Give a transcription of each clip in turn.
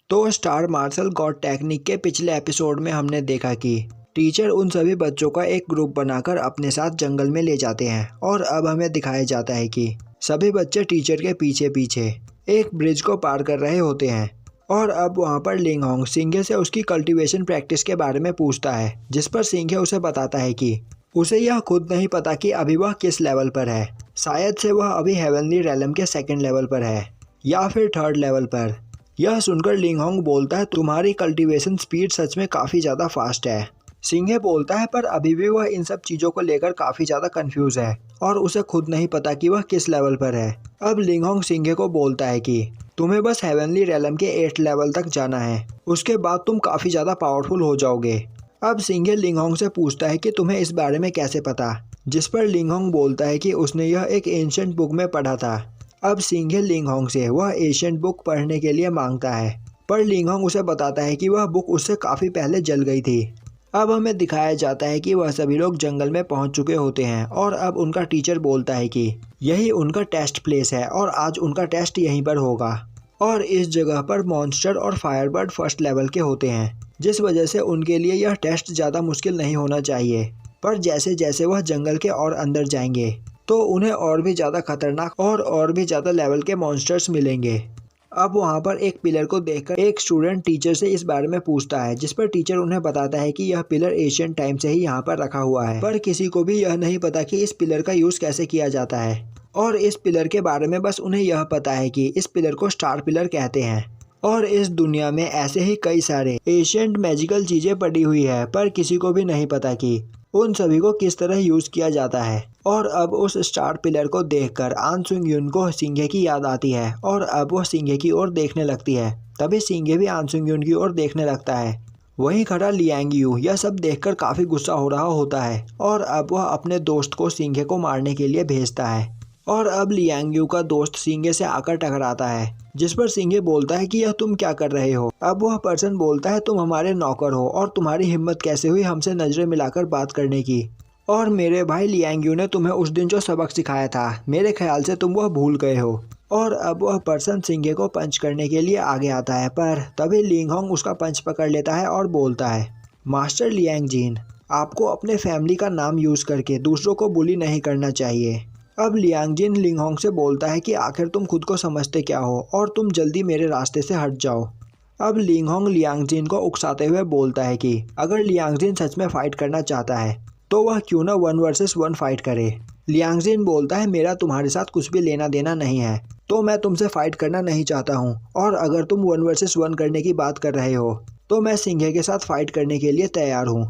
तो star martial God technique के पिछले एपिसोड में हमने देखा कि टीचर उन सभी बच्चों का एक ग्रुप बनाकर अपने साथ जंगल में ले जाते हैं और अब हमें दिखाया जाता है कि सभी बच्चे टीचर के पीछे पीछे एक ब्रिज को पार कर रहे होते हैं। और अब वहाँ पर लिंग होंग सिंघे से उसकी कल्टीवेशन प्रैक्टिस के बारे में पूछता है, जिस पर सिंघे उसे बताता है कि उसे यह खुद नहीं पता कि अभी वह किस लेवल पर है। शायद से वह अभी हेवनली रेलम के 2nd लेवल पर है या फिर 3rd लेवल पर। यह सुनकर लिंग होंग बोलता है, तुम्हारी कल्टीवेशन स्पीड सच में काफ़ी ज़्यादा फास्ट है। सिंघे बोलता है, पर अभी भी वह इन सब चीज़ों को लेकर काफ़ी ज़्यादा कंफ्यूज है और उसे खुद नहीं पता कि वह किस लेवल पर है। अब लिंग होंग सिंघे को बोलता है कि तुम्हें बस हेवनली रेलम के 8th लेवल तक जाना है, उसके बाद तुम काफ़ी ज़्यादा पावरफुल हो जाओगे। अब सिंघे लिंग होंग से पूछता है कि तुम्हें इस बारे में कैसे पता, जिस पर लिंग होंग बोलता है कि उसने यह एक एंशिएंट बुक में पढ़ा था। अब सिंघे लिंग होंग से वह एंशिएंट बुक पढ़ने के लिए मांगता है, पर लिंग होंग उसे बताता है कि वह बुक उससे काफ़ी पहले जल गई थी। अब हमें दिखाया जाता है कि वह सभी लोग जंगल में पहुंच चुके होते हैं और अब उनका टीचर बोलता है कि यही उनका टेस्ट प्लेस है और आज उनका टेस्ट यहीं पर होगा। और इस जगह पर मॉन्स्टर और फायरबर्ड 1st लेवल के होते हैं, जिस वजह से उनके लिए यह टेस्ट ज़्यादा मुश्किल नहीं होना चाहिए। पर जैसे जैसे वह जंगल के और अंदर जाएंगे तो उन्हें और भी ज़्यादा खतरनाक और भी ज़्यादा लेवल के मॉन्स्टर्स मिलेंगे। अब वहाँ पर एक पिलर को देखकर एक स्टूडेंट टीचर से इस बारे में पूछता है, जिस पर टीचर उन्हें बताता है कि यह पिलर एशियन टाइम से ही यहाँ पर रखा हुआ है, पर किसी को भी यह नहीं पता कि इस पिलर का यूज़ कैसे किया जाता है। और इस पिलर के बारे में बस उन्हें यह पता है कि इस पिलर को स्टार पिलर कहते हैं। और इस दुनिया में ऐसे ही कई सारे एशियंट मैजिकल चीज़ें पड़ी हुई है, पर किसी को भी नहीं पता कि उन सभी को किस तरह यूज़ किया जाता है। और अब उस स्टार पिलर को देखकर आन सुंग युन को सिंघे की याद आती है और अब वह सिंघे की ओर देखने लगती है। तभी सिंघे भी आन सुंग युन की ओर देखने लगता है। वहीं खड़ा लियांग यू यह सब देखकर काफ़ी गुस्सा हो रहा होता है और अब वह अपने दोस्त को सिंघे को मारने के लिए भेजता है। और अब लियांग यू का दोस्त सिंघे से आकर टकराता है, जिस पर सिंघे बोलता है कि यह तुम क्या कर रहे हो। अब वह पर्सन बोलता है, तुम हमारे नौकर हो और तुम्हारी हिम्मत कैसे हुई हमसे नजरें मिलाकर बात करने की। और मेरे भाई लियांग यू ने तुम्हें उस दिन जो सबक सिखाया था, मेरे ख्याल से तुम वह भूल गए हो। और अब वह पर्सन सिंघे को पंच करने के लिए आगे आता है, पर तभी लिंग होंग उसका पंच पकड़ लेता है और बोलता है, मास्टर लियांग जिन, आपको अपने फैमिली का नाम यूज़ करके दूसरों को बुली नहीं करना चाहिए। अब लियांग जिन लिंग होंग से बोलता है कि आखिर तुम खुद को समझते क्या हो और तुम जल्दी मेरे रास्ते से हट जाओ। अब लिंग होंग लियांग जिन को उकसाते हुए बोलता है कि अगर लियांग जिन सच में फाइट करना चाहता है तो वह क्यों ना 1 वर्सेस 1 फाइट करे। लियांग जिन बोलता है, मेरा तुम्हारे साथ कुछ भी लेना देना नहीं है, तो मैं तुमसे फाइट करना नहीं चाहता हूँ। और अगर तुम 1 वर्सेस 1 करने की बात कर रहे हो तो मैं सिंघे के साथ फाइट करने के लिए तैयार हूँ।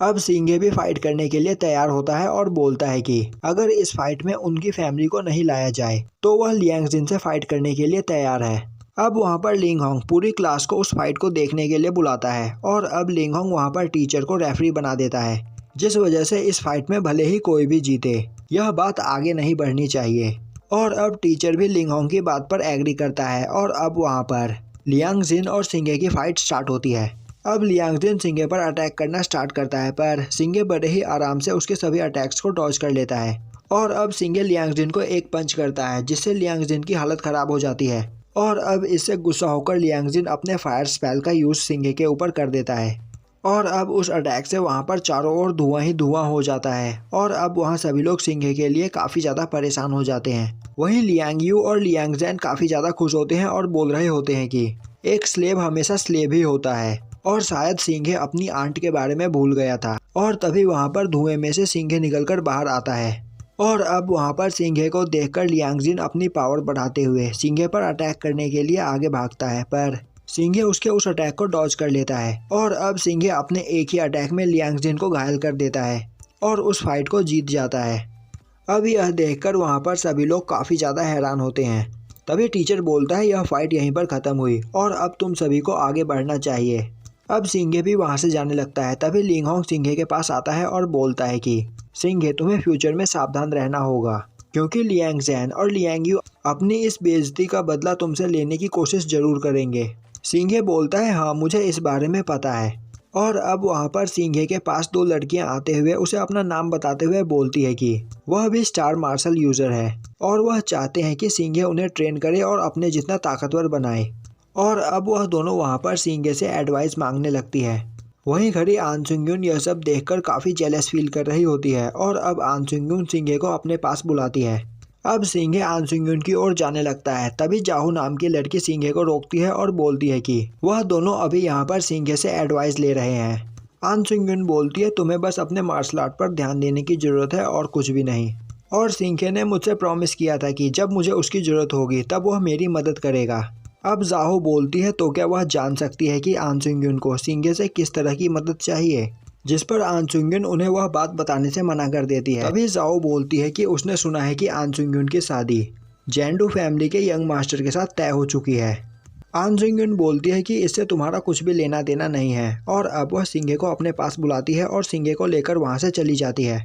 अब सिंघे भी फाइट करने के लिए तैयार होता है और बोलता है कि अगर इस फाइट में उनकी फैमिली को नहीं लाया जाए तो वह लियांग जिन से फाइट करने के लिए तैयार है। अब वहाँ पर लिंग होंग पूरी क्लास को उस फाइट को देखने के लिए बुलाता है और अब लिंग होंग वहाँ पर टीचर को रेफरी बना देता है, जिस वजह से इस फाइट में भले ही कोई भी जीते यह बात आगे नहीं बढ़नी चाहिए। और अब टीचर भी लिंग होंग की बात पर एग्री करता है और अब वहाँ पर लियांग जिन और सिंघे की फाइट स्टार्ट होती है। अब लियांग जिन सिंघे पर अटैक करना स्टार्ट करता है, पर सिंघे बड़े ही आराम से उसके सभी अटैक्स को डॉज कर लेता है। और अब सिंघे लियांग जिन को एक पंच करता है, जिससे लियांग जिन की हालत खराब हो जाती है। और अब इससे गुस्सा होकर लियांग जिन अपने फायर स्पेल का यूज सिंघे के ऊपर कर देता है। और अब उस अटैक से वहाँ पर चारों ओर धुआं ही धुआं हो जाता है और अब वहाँ सभी लोग सिंघे के लिए काफ़ी ज़्यादा परेशान हो जाते हैं। वहीं लियांग यू और लियांग जैन काफ़ी ज़्यादा खुश होते हैं और बोल रहे होते हैं कि एक स्लेव हमेशा स्लेव ही होता है और शायद सिंघे अपनी आंट के बारे में भूल गया था। और तभी वहाँ पर धुएं में से सिंघे निकलकर बाहर आता है और अब वहाँ पर सिंघे को देखकर लियांग जिन अपनी पावर बढ़ाते हुए सिंघे पर अटैक करने के लिए आगे भागता है, पर सिंघे उसके उस अटैक को डॉज कर लेता है। और अब सिंघे अपने एक ही अटैक में लियांग जिन को घायल कर देता है और उस फाइट को जीत जाता है। अब यह देखकर वहाँ पर सभी लोग काफ़ी ज़्यादा हैरान होते हैं। तभी टीचर बोलता है, यह फाइट यहीं पर ख़त्म हुई और अब तुम सभी को आगे बढ़ना चाहिए। अब सिंघे भी वहाँ से जाने लगता है। तभी लिंग होंग सिंघे के पास आता है और बोलता है कि सिंघे, तुम्हें फ्यूचर में सावधान रहना होगा, क्योंकि लियांग जैन और लियांग यू अपनी इस बेइज्जती का बदला तुमसे लेने की कोशिश जरूर करेंगे। सिंघे बोलता है, हाँ मुझे इस बारे में पता है। और अब वहाँ पर सिंघे के पास 2 लड़कियाँ आते हुए उसे अपना नाम बताते हुए बोलती है कि वह भी स्टार मार्शल यूज़र है और वह चाहते हैं कि सिंघे उन्हें ट्रेन करे और अपने जितना ताकतवर बनाए। और अब वह दोनों वहाँ पर सिंघे से एडवाइस मांगने लगती है। वहीं खड़ी आन सुंग-यून यह सब देखकर काफ़ी जेलस फील कर रही होती है और अब आन सुंग-यून सिंघे को अपने पास बुलाती है। अब सिंघे आन सुंग-यून की ओर जाने लगता है, तभी जाहू नाम की लड़की सिंघे को रोकती है और बोलती है कि वह दोनों अभी यहाँ पर सिंघे से एडवाइस ले रहे हैं। आन सुंग-यून बोलती है, तुम्हें बस अपने मार्शल आर्ट पर ध्यान देने की ज़रूरत है और कुछ भी नहीं। और सिंघे ने मुझसे प्रॉमिस किया था कि जब मुझे उसकी ज़रूरत होगी तब वह मेरी मदद करेगा। अब जाहो बोलती है, तो क्या वह जान सकती है कि आन सुंग-यून को सिंघे से किस तरह की मदद चाहिए, जिस पर आन सुंग-यून उन्हें वह बात बताने से मना कर देती है। तभी जाओ बोलती है कि उसने सुना है कि आन सुंग-यून की शादी जेंडू फैमिली के यंग मास्टर के साथ तय हो चुकी है। आन सुंग-यून बोलती है कि इससे तुम्हारा कुछ भी लेना देना नहीं है और अब वह सिंघे को अपने पास बुलाती है और सिंघे को लेकर वहाँ से चली जाती है।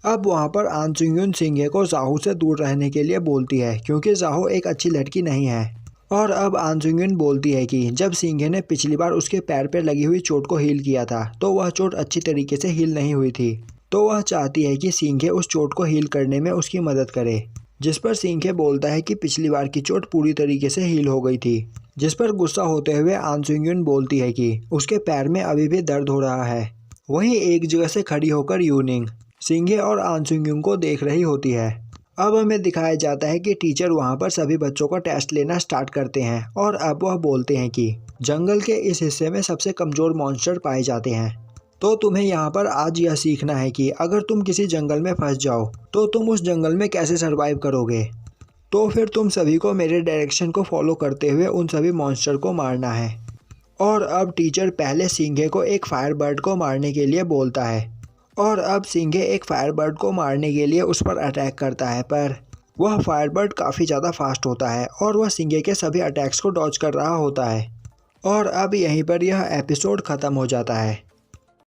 अब वहाँ पर आन सुंग-यून सिंघे को जाहू से दूर रहने के लिए बोलती है, क्योंकि जाहू एक अच्छी लड़की नहीं है। और अब आन सुंग-यून बोलती है कि जब सिंघे ने पिछली बार उसके पैर पर लगी हुई चोट को हील किया था तो वह चोट अच्छी तरीके से हील नहीं हुई थी, तो वह चाहती है कि सिंघे उस चोट को हील करने में उसकी मदद करे। जिस पर सिंघे बोलता है कि पिछली बार की चोट पूरी तरीके से हील हो गई थी। जिस पर गुस्सा होते हुए आन सुंग-यून बोलती है कि उसके पैर में अभी भी दर्द हो रहा है। वहीं एक जगह से खड़ी होकर यूनिंग सिंघे और आन सुंग-यून को देख रही होती है। अब हमें दिखाया जाता है कि टीचर वहाँ पर सभी बच्चों का टेस्ट लेना स्टार्ट करते हैं और अब वह बोलते हैं कि जंगल के इस हिस्से में सबसे कमज़ोर मॉन्स्टर पाए जाते हैं, तो तुम्हें यहाँ पर आज यह सीखना है कि अगर तुम किसी जंगल में फंस जाओ तो तुम उस जंगल में कैसे सर्वाइव करोगे। तो फिर तुम सभी को मेरे डायरेक्शन को फॉलो करते हुए उन सभी मॉन्स्टर को मारना है। और अब टीचर पहले सिंघे को एक फायर बर्ड को मारने के लिए बोलता है और अब सिंघे एक फायरबर्ड को मारने के लिए उस पर अटैक करता है, पर वह फायरबर्ड काफ़ी ज़्यादा फास्ट होता है और वह सिंघे के सभी अटैक्स को डॉज कर रहा होता है। और अब यहीं पर यह एपिसोड ख़त्म हो जाता है।